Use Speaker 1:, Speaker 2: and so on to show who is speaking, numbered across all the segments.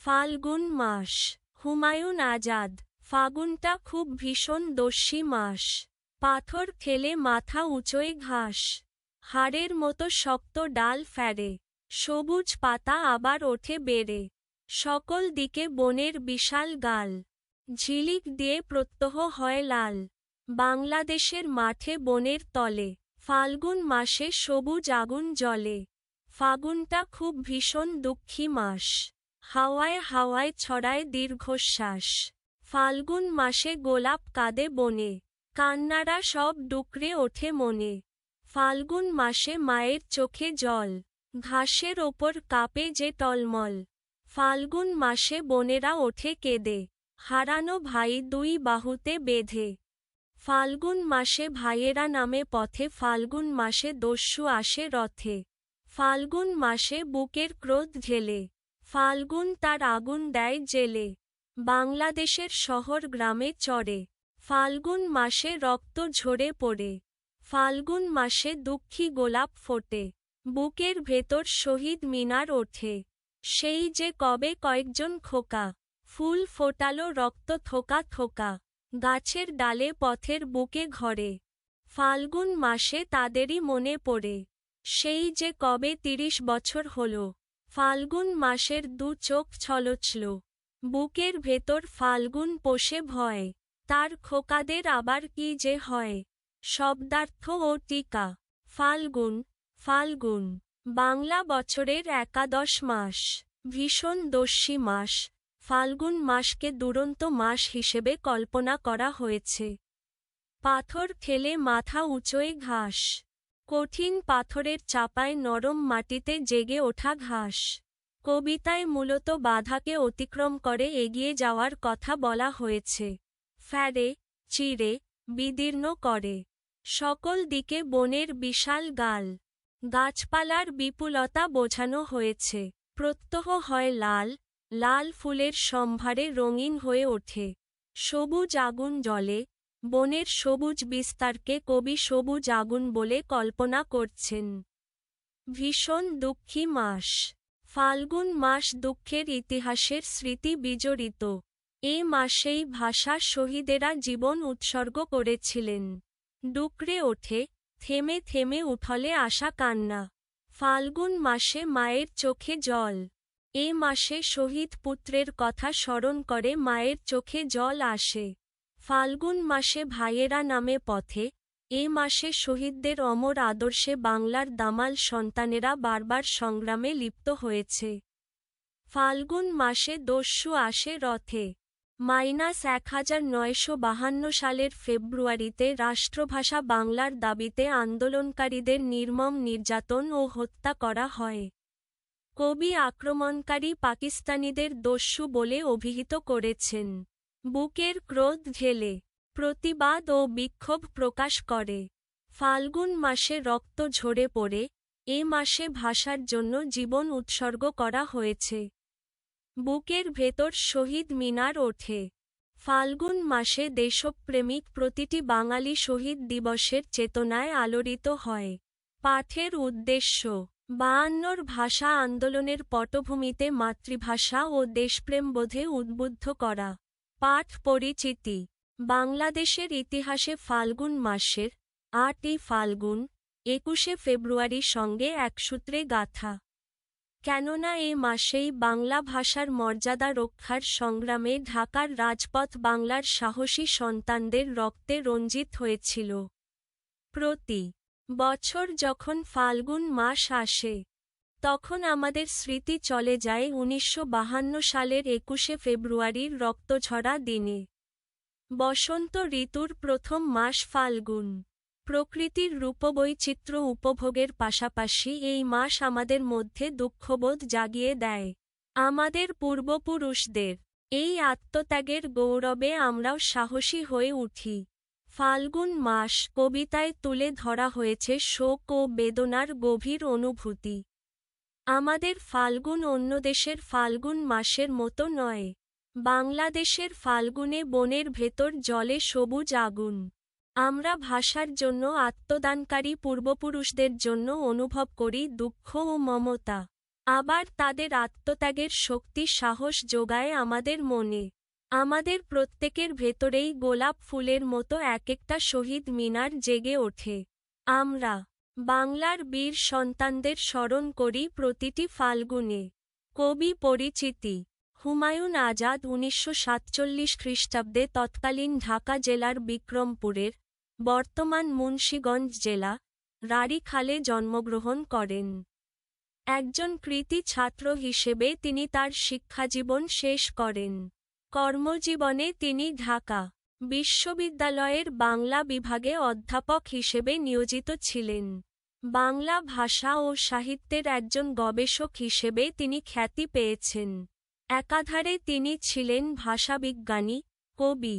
Speaker 1: ফাল্গুন মাস। হুমায়ুন আজাদ। ফাগুনটা খুব ভীষণ দস্যি মাস। পাথর ঠেলে মাথা উঁচোয় ঘাস। হাড়ের মতো শক্ত ডাল ফেরে। সবুজ পাতা আবার ওঠে বেড়ে। সকল দিকে বনের বিশাল গাল। ঝিলিক দিয়ে প্রত্যহ হয় লাল। বাংলাদেশের মাঠে বনের তলে। ফাল্গুন মাসে সবুজ আগুন জ্বলে। ফাগুনটা খুব ভীষণ দুঃখী মাস। হাওয়ায় হাওয়ায় ছড়ায় দীর্ঘশ্বাস। ফাল্গুন মাসে গোলাপ কাঁদে বনে। কান্নারা সব ডুকরে ওঠে মনে। ফাল্গুন মাসে মায়ের চোখে জল। ঘাসের ওপর কাঁপে যে টলমল। ফাল্গুন মাসে বোনেরা ওঠে কেঁদে। হারানো ভাই দুই বাহুতে বেঁধে। ফাল্গুন মাসে ভাইয়েরা নামে পথে। ফাল্গুন মাসে দস্যু আসে রথে। ফাল্গুন মাসে বুকের ক্রোধ ঢেলে। ফাল্গুন তার আগুন দেয় জেলে। বাংলাদেশের শহর গ্রামে চড়ে। ফাল্গুন মাসে রক্ত ঝরে পড়ে। ফাল্গুন মাসে দুঃখী গোলাপ ফোটে। বুকের ভেতর শহীদ মিনার ওঠে। সেই যে কবে কয়েকজন খোকা ফুল ফোটালো রক্ত থোকা থোকা। গাছের ডালে পথের বুকে ঘরে। ফাল্গুন মাসে তাদেরই মনে পড়ে। সেই যে কবে ৩০ বছর হলো। ফাল্গুন মাসের দু চোখ ছলছল। বুকের ভেতর ফাল্গুন পোষে ভয়। তার খোকাদের আবার কি যে হয়। শব্দার্থ ও টিকা। ফাল্গুন। ফাল্গুন বাংলা বছরের একাদশ মাস। ভীষণ দস্যি মাস। ফাল্গুন মাসকে দুরন্ত মাস হিসেবে কল্পনা করা হয়েছে। পাথর ঠেলে মাথা উঁচোয় ঘাস। কঠিন পাথরের চাপায় নরম মাটিতে জেগে ওঠা ঘাস। কবিতায় মূলত বাধাকে অতিক্রম করে এগিয়ে যাওয়ার কথা বলা হয়েছে। ফেরে, চিরে, বিদীর্ণ করে। সকল দিকে বনের বিশাল গাল। গাছপালার বিপুলতা বোঝানো হয়েছে। প্রত্যহ হয় লাল, লাল ফুলের সম্ভারে রঙিন হয়ে ওঠে। সবুজ আগুন জ্বলে। বনের সবুজ বিস্তারকে কবি সবুজ আগুন বলে কল্পনা করছেন। ভীষণ দুঃখী মাস। ফাল্গুন মাস দুঃখের ইতিহাসের স্মৃতি বিজড়িত। এ মাসেই ভাষা শহীদেরা জীবন উৎসর্গ করেছিলেন। ডুকরে ওঠে, থেমে থেমে উঠলে আসা কান্না। ফাল্গুন মাসে মায়ের চোখে জল। এ মাসে শহীদ পুত্রের কথা স্মরণ করে মায়ের চোখে জল আসে। ফাল্গুন মাসে ভাইয়েরা নামে পথে। এ মাসে শহীদদের অমর আদর্শে বাংলার দামাল সন্তানেরা বারবার সংগ্রামে লিপ্ত হয়েছে। ফাল্গুন মাসে দস্যু আসে রথে। -1952 সালের ফেব্রুয়ারিতে রাষ্ট্রভাষা বাংলার দাবিতে আন্দোলনকারীদের নির্মম নির্যাতন ও হত্যা করা হয়। কবি আক্রমণকারী পাকিস্তানিদের দস্যু বলে অভিহিত করেছেন। বুকের ক্রোধ ঢেলে প্রতিবাদ ও বিক্ষোভ প্রকাশ করে। ফাল্গুন মাসে রক্ত ঝরে পড়ে। এ মাসে ভাষার জন্য জীবন উৎসর্গ করা হয়েছে। বুকের ভেতর শহীদ মিনার ওঠে। ফাল্গুন মাসে দেশপ্রেমিক প্রতিটি বাঙালি শহীদ দিবসের চেতনায় আলোড়িত হয়। পাঠের উদ্দেশ্য ৫২র ভাষা আন্দোলনের পটভূমিতে মাতৃভাষা ও দেশপ্রেমবোধে উদ্বুদ্ধ করা। পাঠ পরিচিতি। বাংলাদেশের ইতিহাসে ফাল্গুন মাসের ৮ই ফাল্গুন, ২১শে ফেব্রুয়ারি সঙ্গে একসূত্রে গাঁথা। কেননা এ মাসেই বাংলা ভাষার মর্যাদা রক্ষার সংগ্রামে ঢাকার রাজপথ বাংলার সাহসী সন্তানদের রক্তে রঞ্জিত হয়েছিল। প্রতি বছর যখন ফাল্গুন মাস আসে, তখন আমাদের স্মৃতি চলে যায় ১৯৫২ সালের ২১শে ফেব্রুয়ারির রক্তঝরা দিনে। বসন্ত ঋতুর প্রথম মাস ফাল্গুন। প্রকৃতির রূপবৈচিত্র্য উপভোগের পাশাপাশি এই মাস আমাদের মধ্যে দুঃখবোধ জাগিয়ে দেয়। আমাদের পূর্বপুরুষদের এই আত্মত্যাগের গৌরবে আমরাও সাহসী হয়ে উঠি। ফাল্গুন মাস কবিতায় তুলে ধরা হয়েছে শোক ও বেদনার গভীর অনুভূতি। আমাদের ফাল্গুন অন্য দেশের ফাল্গুন মাসের মতো নয়। বাংলাদেশের ফাল্গুনে বনের ভেতর জ্বলে সবুজ আগুন। আমরা ভাষার জন্য আত্মদানকারী পূর্বপুরুষদের জন্য অনুভব করি দুঃখ ও মমতা। আবার তাদের আত্মত্যাগের শক্তি সাহস যোগায় আমাদের মনে। আমাদের প্রত্যেকের ভেতরেই গোলাপ ফুলের মতো এক একটা শহীদ মিনার জেগে ওঠে। আমরা বাংলার বীর সন্তানদের স্মরণ করি প্রতিটি ফাল্গুনে। কবি পরিচিতি: হুমায়ুন আজাদ 1947 খ্রিস্টাব্দে তৎকালীন ঢাকা জেলার বিক্রমপুরের, বর্তমান মুন্সিগঞ্জ জেলা, রাড়ীখালে জন্মগ্রহণ করেন। একজন কৃতী ছাত্র হিসেবে তিনি তার শিক্ষাজীবন শেষ করেন। কর্মজীবনে তিনি ঢাকা বিশ্ববিদ্যালয়ের বাংলা বিভাগে অধ্যাপক হিসেবে নিয়োজিত ছিলেন। বাংলা ভাষা ও সাহিত্যের একজন গবেষক হিসেবে তিনি খ্যাতি পেয়েছেন। একাধারে তিনি ছিলেন ভাষাবিজ্ঞানী, কবি,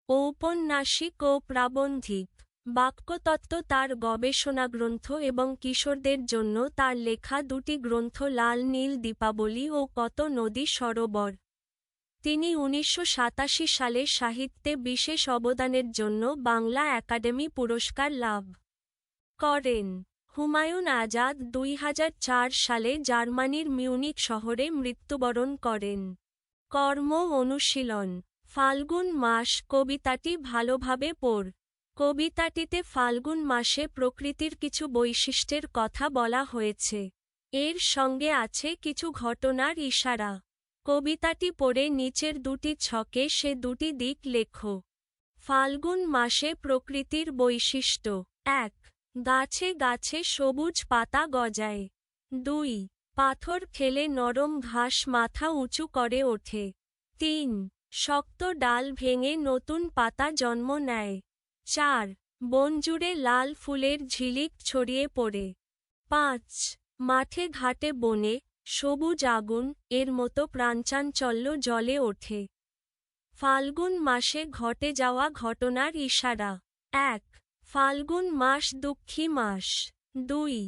Speaker 1: ঔপন্যাসিক ও প্রাবন্ধিক। বাক্যতত্ত্ব তার গবেষণাগ্রন্থ এবং কিশোরদের জন্য তার লেখা দুটি গ্রন্থ লাল নীল দীপাবলি ও কত নদী সরোবর। তিনি 1987 সালে সাহিত্যে বিশেষ অবদানের জন্য বাংলা একাডেমি পুরস্কার লাভ করেন। হুমায়ুন আজাদ 2004 সালে জার্মানির মিউনিখ শহরে মৃত্যুবরণ করেন। কর্ম অনুশীলন: ফাল্গুন মাস কবিতাটি ভালোভাবে পড়। কবিতাটিতে ফাল্গুন মাসে প্রকৃতির কিছু বৈশিষ্ট্যের কথা বলা হয়েছে। এর সঙ্গে আছে কিছু ঘটনার ইশারা। কবিতাটি পড়ে নিচের দুটি ছকে সে দুটি দিক লেখো। ফাল্গুন মাসে প্রকৃতির বৈশিষ্ট্য: 1. গাছে গাছে সবুজ পাতা গজায়। 2. পাথর ফেলে নরম ঘাস মাথা উঁচু করে ওঠে। 3. শক্ত ডাল ভেঙে নতুন পাতা জন্ম নেয়। 4. বনজুড়ে লাল ফুলের ঝিলিক ছড়িয়ে পড়ে। 5. মাঠে ঘাটে বনে সবুজ আগুন এর মতো প্রাণচাঞ্চল্য জ্বলে ওঠে। ফাল্গুন মাসে ঘটে যাওয়া ঘটনার ইশারা: 1. ফাল্গুন মাস দুঃখী মাস। 2.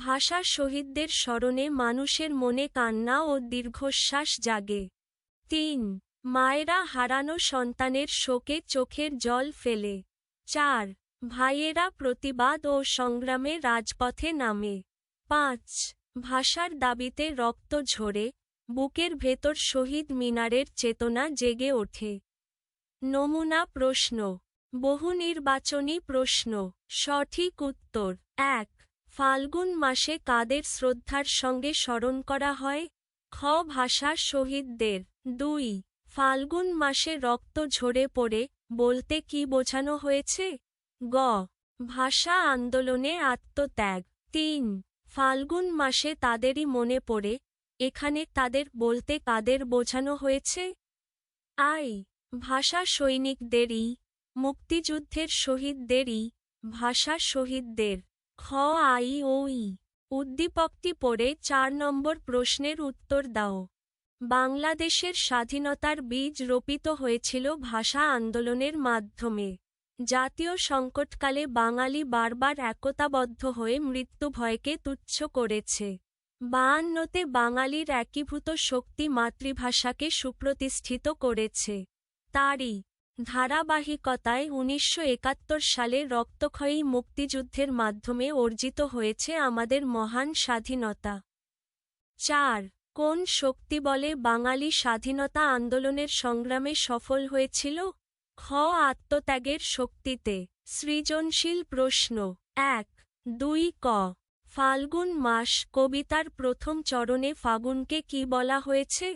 Speaker 1: ভাষা শহীদদের স্মরণে মানুষের মনে কান্না ও দীর্ঘশ্বাস জাগে। 3. মায়েরা হারানো সন্তানের শোকে চোখের জল ফেলে। 4. ভাইয়েরা প্রতিবাদ ও সংগ্রামে রাজপথে নামে। 5. ভাষার দাবিতে রক্ত ঝরে, বুকের ভেতর শহীদ মিনারের চেতনা জেগে ওঠে। নমুনা প্রশ্ন: বহুনির্বাচনী প্রশ্ন। সঠিক উত্তর: 1. ফাল্গুন মাসে কাদের শ্রদ্ধার সঙ্গে স্মরণ করা হয়? খ. ভাষা শহীদদের। 2. ফাল্গুন মাসে রক্ত ঝরে পড়ে বলতে কি বোঝানো হয়েছে? গ. ভাষা আন্দোলনে আত্মত্যাগ। 3. ফাল্গুন মাসে তাদেরই মনে পড়ে, এখানে তাদের বলতে কাদের বোঝানো হয়েছে? আই. ভাষা সৈনিকদেরই, মুক্তিযুদ্ধের শহীদদেরই, ভাষা শহীদদের। খ. আই ও ই। উদ্দীপকটি পড়ে 4 নম্বর প্রশ্নের উত্তর দাও। বাংলাদেশের স্বাধীনতার বীজ রোপিত হয়েছিল ভাষা আন্দোলনের মাধ্যমে। জাতীয় সংকটকালে বাঙালি বারবার একতাবদ্ধ হয়ে মৃত্যুভয়কে তুচ্ছ করেছে। 52তে বাঙালির একীভূত শক্তি মাতৃভাষাকে সুপ্রতিষ্ঠিত করেছে। তারই ধারাবাহিকতায় 1971 সালে রক্তক্ষয়ী মুক্তিযুদ্ধের মাধ্যমে অর্জিত হয়েছে আমাদের মহান স্বাধীনতা। 4. কোন শক্তিবলে বাঙালি স্বাধীনতা আন্দোলনের সংগ্রামে সফল হয়েছিল? খ. আত্মত্যাগের শক্তিতে। সৃজনশীল প্রশ্ন। 1, 2 ক. ফাল্গুন মাস কবিতার প্রথম চরণে ফাগুনকে কি বলা হয়েছে?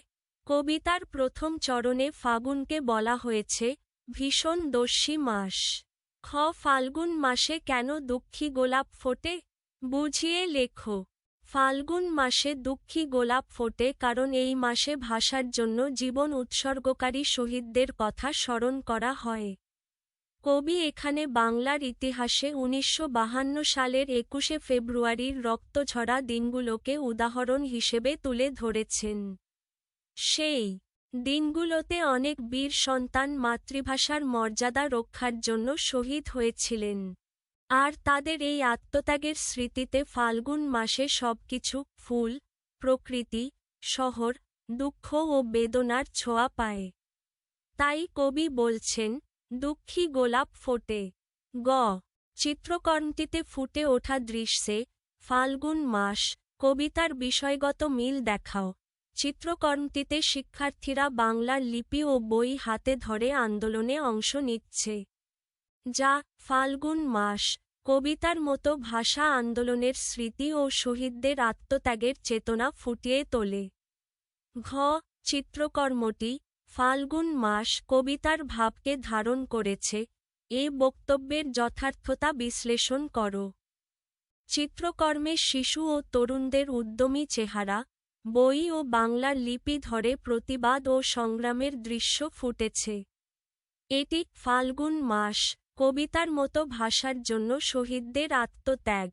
Speaker 1: কবিতার প্রথম চরণে ফাগুনকে বলা হয়েছে ভীষণ দস্যি মাস। খ. ফাল্গুন মাসে কেন দুঃখী গোলাপ ফোটে? বুঝিয়ে লেখো। ফাল্গুন মাসে দুঃখী গোলাপ ফোটে কারণ এই মাসে ভাষার জন্য জীবন উৎসর্গকারী শহীদদের কথা স্মরণ করা হয়। কবি এখানে বাংলার ইতিহাসে 1952 সালের 21শে ফেব্রুয়ারির রক্তঝরা দিনগুলোকে উদাহরণ হিসেবে তুলে ধরেছেন। সেই দিনগুলোতে অনেক বীর সন্তান মাতৃভাষার মর্যাদা রক্ষার জন্য শহীদ হয়েছিলেন। আর তাদের এই আত্মত্যাগের স্মৃতিতে ফাল্গুন মাসে সবকিছু ফুল, প্রকৃতি, শহর, দুঃখ ও বেদনার ছোঁয়া পায়। তাই কবি বলছেন দুঃখী গোলাপ ফোটে। গ. চিত্রকর্মটিতে ফুটে ওঠা দৃশ্যে ফাল্গুন মাস কবিতার বিষয়গত মিল দেখাও। চিত্রকর্মটিতে শিক্ষার্থীরা বাংলার লিপি ও বই হাতে ধরে আন্দোলনে অংশ নিচ্ছে, যা ফাল্গুন মাস কবিতার মতো ভাষা আন্দোলনের স্মৃতি ও শহীদদের আত্মত্যাগের চেতনা ফুটিয়ে তোলে। ঘ চিত্রকর্মটি ফাল্গুন মাস কবিতার ভাবকে ধারণ করেছে, এ বক্তব্যের যথার্থতা বিশ্লেষণ করো। চিত্রকর্মে শিশু ও তরুণদের উদ্যমী চেহারা, বই ও বাংলার লিপি ধরে প্রতিবাদ ও সংগ্রামের দৃশ্য ফুটেছে। এটি ফাল্গুন মাস কবিতার মতো ভাষার জন্য শহীদদের আত্মত্যাগ,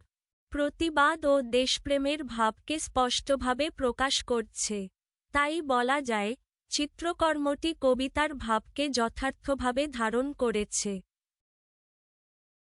Speaker 1: প্রতিবাদ ও দেশপ্রেমের ভাবকে স্পষ্টভাবে প্রকাশ করছে। তাই বলা যায়, চিত্রকর্মটি কবিতার ভাবকে যথার্থভাবে ধারণ করেছে।